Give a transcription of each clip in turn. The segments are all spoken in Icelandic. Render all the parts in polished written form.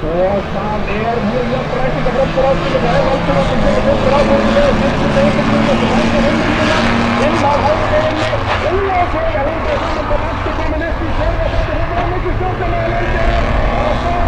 Og það mjög breytinga frá bróðinu, það Valsarson sem tekur fyrst ráðbúrinu og fyrstu beigumlunum sem hægir umhengina inn á hægveginni, og þegar Ingi Guðmundsson aftur komin upp í fjórða sæti, hún var mikið stjórnarlega lengur að fara.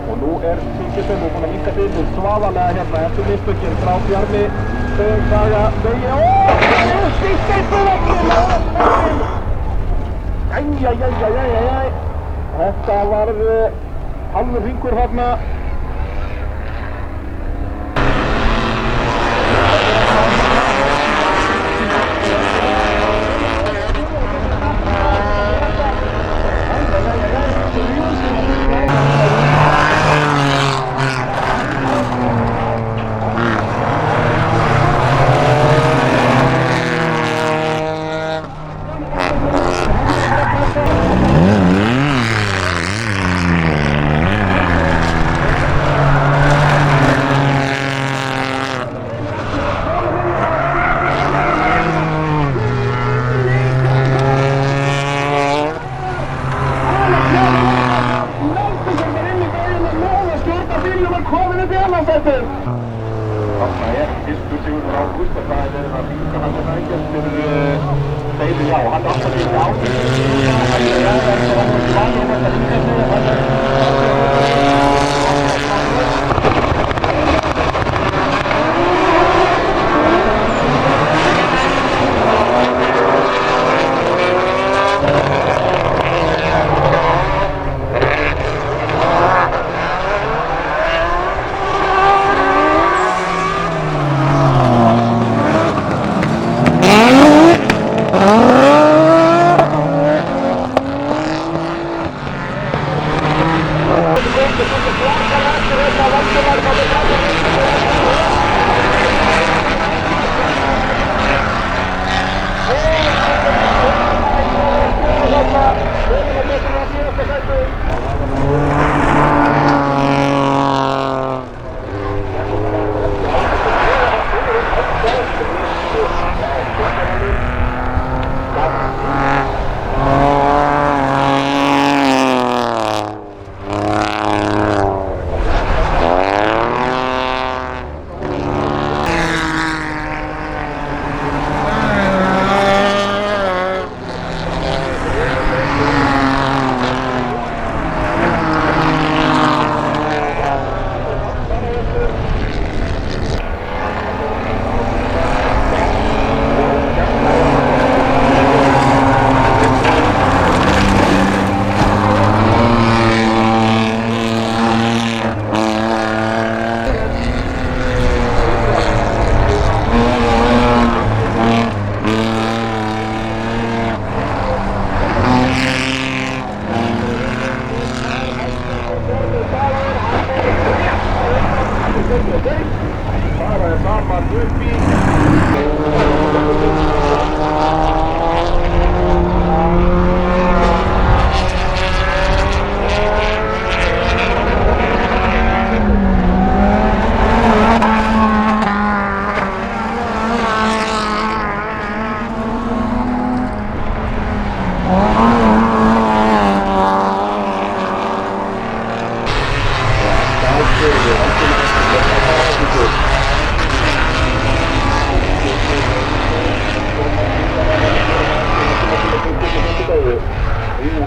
Og nú Fylkismenn búin að hinga til svaðalega hérna eftir mistökin frá Bjarni Saga Bögi. Það er sýtt Æjæjæjæjæjæjæjæj. Þetta var halvur hringur þarna. Þarna fyrstu sigur Ágúst og það að líka hann ekkert fyrir Steini, já, hann alltaf fyrir Ágúst.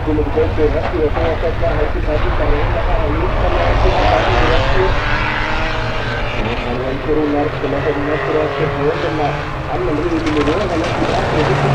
Guðmundur Gautur Hestur og Sjónvarpsveitur Helgi Sæbjörn að reyna að fara líkamlega til að fara í Hestur. En Helgi Rúnar sem að þeirra næstur að setja völdum að annan riðillinu röð, hann eftir aftur í fyrstu